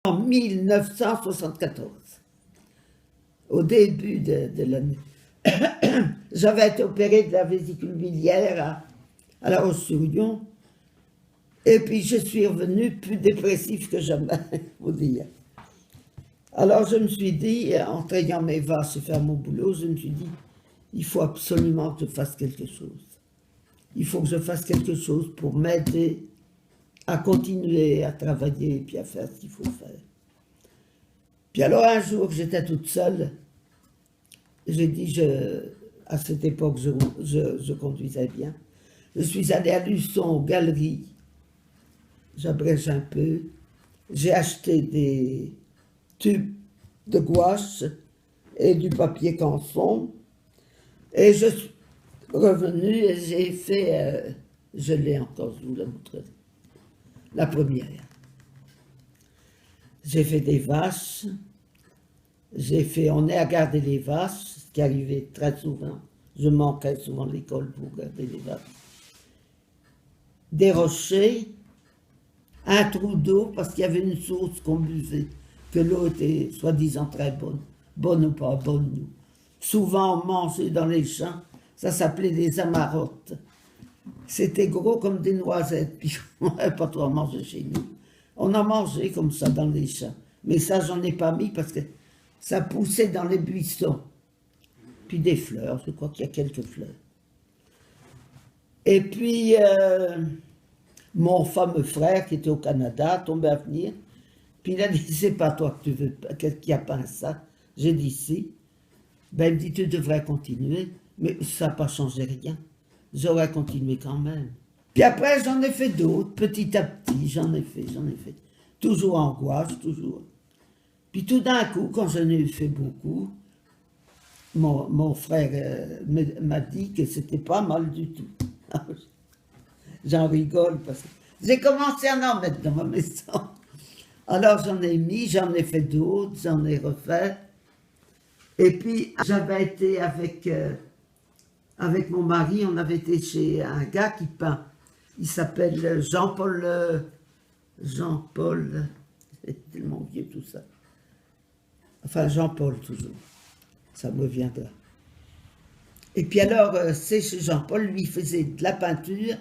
En 1974, au début de l'année, j'avais été opérée de la vésicule biliaire à La Roche-sur-Yon, et puis je suis revenue plus dépressive que jamais, faut dire. Alors je me suis dit, en trayant mes vaches et faire mon boulot, je me suis dit, il faut absolument que je fasse quelque chose. Il faut que je fasse quelque chose pour m'aider à continuer à travailler et puis à faire ce qu'il faut faire. Puis alors un jour, j'étais toute seule, j'ai dit, à cette époque, je conduisais bien, je suis allée à Luçon, aux galeries, j'abrège un peu, j'ai acheté des tubes de gouache et du papier canson, et je suis revenue et j'ai fait, je l'ai encore, je vous la montrerai, la première. J'ai fait des vaches, on est à garder les vaches, ce qui arrivait très souvent, je manquais souvent de l'école pour garder les vaches. Des rochers, un trou d'eau, parce qu'il y avait une source qu'on buvait, que l'eau était soi-disant très bonne, bonne ou pas bonne, nous. Souvent on mangeait dans les champs, ça s'appelait des amarottes. C'était gros comme des noisettes, puis on n'avait pas trop à manger chez nous. On en mangeait comme ça dans les champs, mais ça j'en ai pas mis parce que ça poussait dans les buissons. Puis des fleurs, je crois qu'il y a quelques fleurs. Et puis, mon fameux frère qui était au Canada, tombé à venir, puis il a dit, c'est pas toi que tu veux, qui a peint ça. J'ai dit si. Ben il me dit, tu devrais continuer, mais ça n'a pas changé rien. J'aurais continué quand même. Puis après, j'en ai fait d'autres, petit à petit, j'en ai fait. Toujours en gouache, toujours. Puis tout d'un coup, quand j'en ai fait beaucoup, mon frère m'a dit que c'était pas mal du tout. J'en rigole parce que j'ai commencé à en mettre dans ma maison. Alors j'en ai mis, j'en ai fait d'autres, j'en ai refait. Et puis j'avais été avec mon mari, on avait été chez un gars qui peint. Il s'appelle Jean-Paul, c'est tellement vieux tout ça. Enfin Jean-Paul toujours, ça me viendra. Et puis alors, c'est chez Jean-Paul, lui faisait de la peinture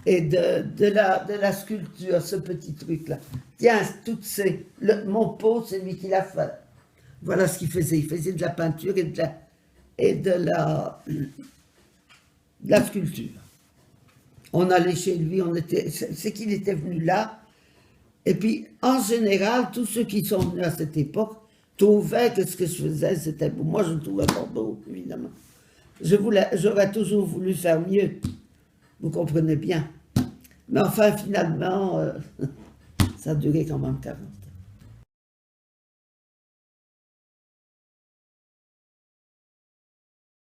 et de la sculpture, ce petit truc-là. Tiens, mon pot, c'est lui qui l'a fait. Voilà ce qu'il faisait. Il faisait de la peinture et de la sculpture. On allait chez lui, c'est qu'il était venu là. Et puis, en général, tous ceux qui sont venus à cette époque trouvaient que ce que je faisais, c'était beau. Moi, je ne trouvais pas beau, évidemment. J'aurais toujours voulu faire mieux. Vous comprenez bien. Mais enfin, finalement, ça a duré quand même 40 ans.